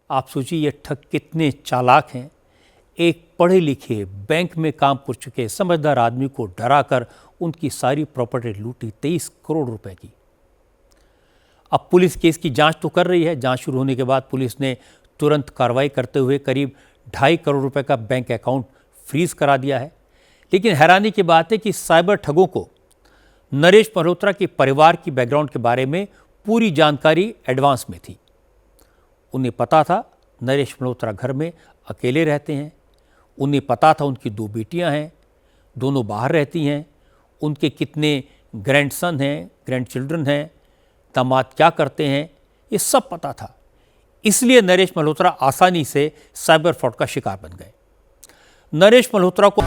आप सोचिए ये ठग कितने चालाक हैं। एक पढ़े लिखे बैंक में काम कर चुके समझदार आदमी को डराकर उनकी सारी प्रॉपर्टी लूटी, 23 करोड़ रुपए की। अब पुलिस केस की जांच तो कर रही है। जांच शुरू होने के बाद पुलिस ने तुरंत कार्रवाई करते हुए करीब 2.5 करोड़ रुपए का बैंक अकाउंट फ्रीज करा दिया है। लेकिन हैरानी की बात है कि साइबर ठगों को नरेश मल्होत्रा के परिवार की बैकग्राउंड के बारे में पूरी जानकारी एडवांस में थी। उन्हें पता था नरेश मल्होत्रा घर में अकेले रहते हैं। उन्हें पता था उनकी 2 बेटियां हैं, दोनों बाहर रहती हैं। उनके कितने ग्रैंडसन हैं, ग्रैंड चिल्ड्रन हैं, दामाद क्या करते हैं, ये सब पता था। इसलिए नरेश मल्होत्रा आसानी से साइबर फ्रॉड का शिकार बन गए। नरेश मल्होत्रा को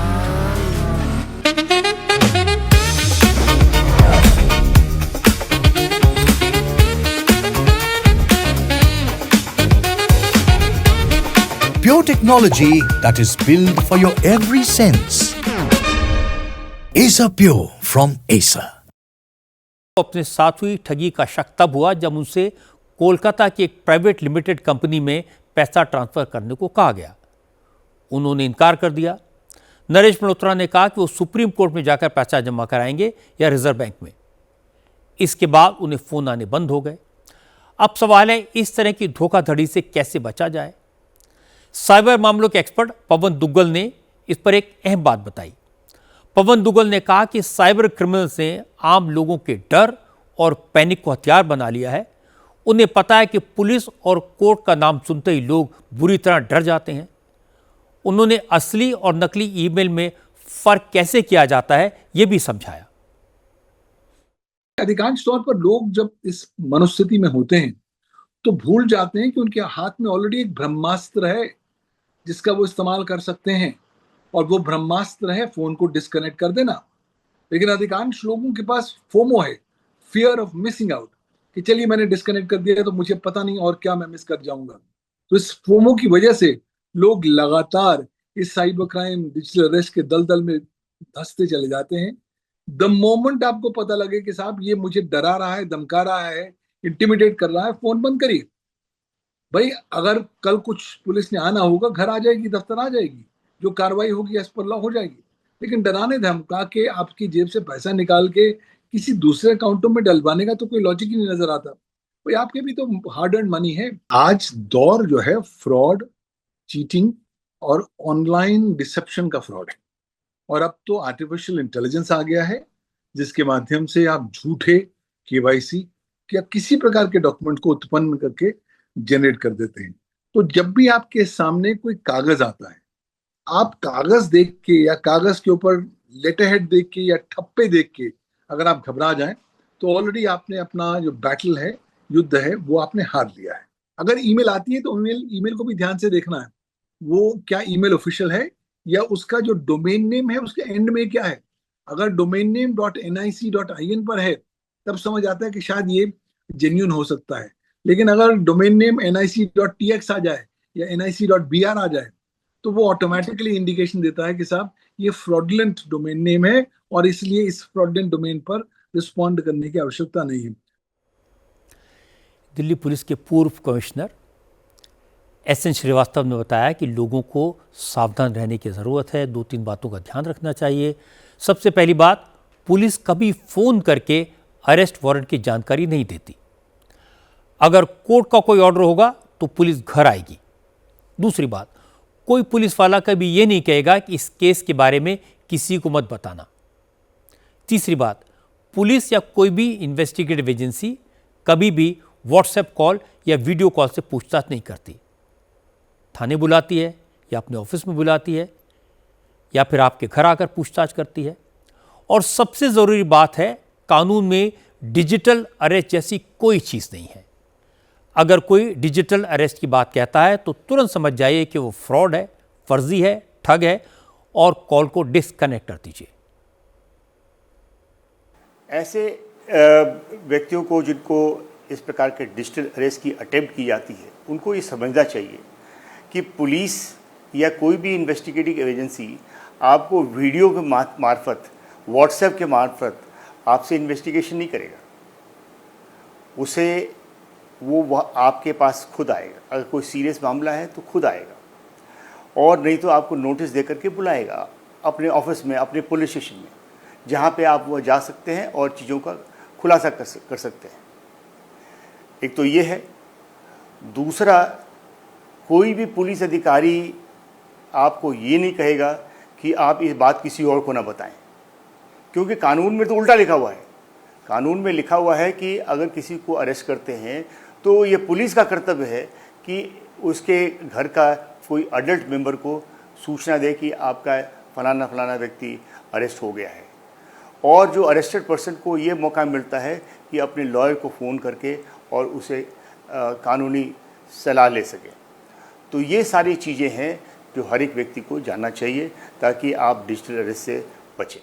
Pure technology that is built for your every sense. Acer Pure from Acer. अपने साथ हुई ठगी का शक तब हुआ जब उनसे कोलकाता की एक प्राइवेट लिमिटेड कंपनी में पैसा ट्रांसफर करने को कहा गया। उन्होंने इनकार कर दिया। नरेश मल्होत्रा ने कहा कि वो सुप्रीम कोर्ट में जाकर पैसा जमा कराएंगे या रिजर्व बैंक में। इसके बाद उन्हें फोन आने बंद हो गए। अब सवाल है, इस तरह की धोखाधड़ी से कैसे बचा जाए। साइबर मामलों के एक्सपर्ट पवन दुग्गल ने इस पर एक अहम बात बताई। पवन दुग्गल ने कहा कि साइबर क्रिमिनल्स ने आम लोगों के डर और पैनिक को हथियार बना लिया है। उन्हें पता है कि पुलिस और कोर्ट का नाम सुनते ही लोग बुरी तरह डर जाते हैं। उन्होंने असली और नकली ईमेल में फर्क कैसे किया जाता है, यह भी समझाया। अधिकांश तौर पर लोग जब इस मनोस्थिति में होते हैं तो भूल जाते हैं कि उनके हाथ में ऑलरेडी एक ब्रह्मास्त्र है जिसका वो इस्तेमाल कर सकते हैं, और वो ब्रह्मास्त्र है फोन को डिस्कनेक्ट कर देना। लेकिन अधिकांश लोगों के पास फोमो है, फियर ऑफ मिसिंग आउट, कि चलिए मैंने डिस्कनेक्ट कर दिया तो मुझे पता नहीं और क्या मैं मिस कर जाऊंगा। तो इस फोमो की वजह से लोग लगातार इस साइबर क्राइम, डिजिटल अरेस्ट के दलदल में धंसते चले जाते हैं। द मोमेंट आपको पता लगे कि साहब ये मुझे डरा रहा है, धमका रहा है, इंटिमिडेट कर रहा है, फोन बंद करिए। भाई अगर कल कुछ पुलिस ने आना होगा, घर आ जाएगी, दफ्तर आ जाएगी, जो कार्रवाई होगी एज पर लॉ हो जाएगी। लेकिन डराने धमका के आपकी जेब से पैसा निकाल के किसी दूसरे अकाउंटों में डलवाने का तो कोई लॉजिक ही नहीं नजर आता। भाई आपके भी तो हार्ड अर्न मनी है। आज दौर जो है फ्रॉड, चीटिंग और ऑनलाइन डिसेप्शन का फ्रॉड है, और अब तो आर्टिफिशियल इंटेलिजेंस आ गया है जिसके माध्यम से आप झूठे केवाईसी या किसी प्रकार के डॉक्यूमेंट को उत्पन्न करके जनरेट कर देते हैं। तो जब भी आपके सामने कोई कागज आता है, आप कागज देख के या कागज के ऊपर लेटर हेड देख के या ठप्पे देख के अगर आप घबरा जाएं तो ऑलरेडी आपने अपना जो बैटल है, युद्ध है, वो आपने हार लिया है। अगर ईमेल आती है तो ईमेल को भी ध्यान से देखना है, वो क्या ईमेल ऑफिशियल है या उसका जो डोमेन नेम है उसके एंड में क्या है। अगर डोमेन नेम .nic.in पर है तब समझ आता है कि शायद ये जेन्युइन हो सकता है। लेकिन अगर डोमेन नेम nic.tx आ जाए या nic.br आ जाए तो वो ऑटोमेटिकली इंडिकेशन देता है कि साहब ये फ्रॉडलेंट डोमेन नेम है और इसलिए इस फ्रॉडलेंट डोमेन पर रिस्पॉन्ड करने की आवश्यकता नहीं है। दिल्ली पुलिस के पूर्व कमिश्नर SN श्रीवास्तव ने बताया कि लोगों को सावधान रहने की ज़रूरत है। 2-3 बातों का ध्यान रखना चाहिए। सबसे पहली बात, पुलिस कभी फ़ोन करके अरेस्ट वारंट की जानकारी नहीं देती। अगर कोर्ट का कोई ऑर्डर होगा तो पुलिस घर आएगी। दूसरी बात, कोई पुलिस वाला कभी ये नहीं कहेगा कि इस केस के बारे में किसी को मत बताना। तीसरी बात, पुलिस या कोई भी इन्वेस्टिगेटिव एजेंसी कभी भी व्हाट्सएप कॉल या वीडियो कॉल से पूछताछ नहीं करती। थाने बुलाती है या अपने ऑफिस में बुलाती है या फिर आपके घर आकर पूछताछ करती है। और सबसे ज़रूरी बात है, कानून में डिजिटल अरेस्ट जैसी कोई चीज़ नहीं है। अगर कोई डिजिटल अरेस्ट की बात कहता है तो तुरंत समझ जाइए कि वो फ्रॉड है, फर्जी है, ठग है, और कॉल को डिस्कनेक्ट कर दीजिए। ऐसे व्यक्तियों को जिनको इस प्रकार के डिजिटल अरेस्ट की अटेम्प्ट की जाती है, उनको ये समझना चाहिए कि पुलिस या कोई भी इन्वेस्टिगेटिव एजेंसी आपको वीडियो के मार्फत, व्हाट्सएप के मार्फत आपसे इन्वेस्टिगेशन नहीं करेगा। उसे वह आपके पास खुद आएगा। अगर कोई सीरियस मामला है तो खुद आएगा, और नहीं तो आपको नोटिस दे करके बुलाएगा अपने ऑफिस में, अपने पुलिस स्टेशन में, जहाँ पे आप वो जा सकते हैं और चीज़ों का खुलासा कर सकते हैं। एक तो ये है। दूसरा, कोई भी पुलिस अधिकारी आपको ये नहीं कहेगा कि आप ये बात किसी और को ना बताएं, क्योंकि कानून में तो उल्टा लिखा हुआ है। कानून में लिखा हुआ है कि अगर किसी को अरेस्ट करते हैं तो ये पुलिस का कर्तव्य है कि उसके घर का कोई अडल्ट मेंबर को सूचना दे कि आपका फलाना फलाना व्यक्ति अरेस्ट हो गया है। और जो अरेस्टेड पर्सन को ये मौका मिलता है कि अपने लॉयर को फ़ोन करके और उसे कानूनी सलाह ले सके। तो ये सारी चीज़ें हैं जो हर एक व्यक्ति को जानना चाहिए ताकि आप डिजिटल अरेस्ट से बचें।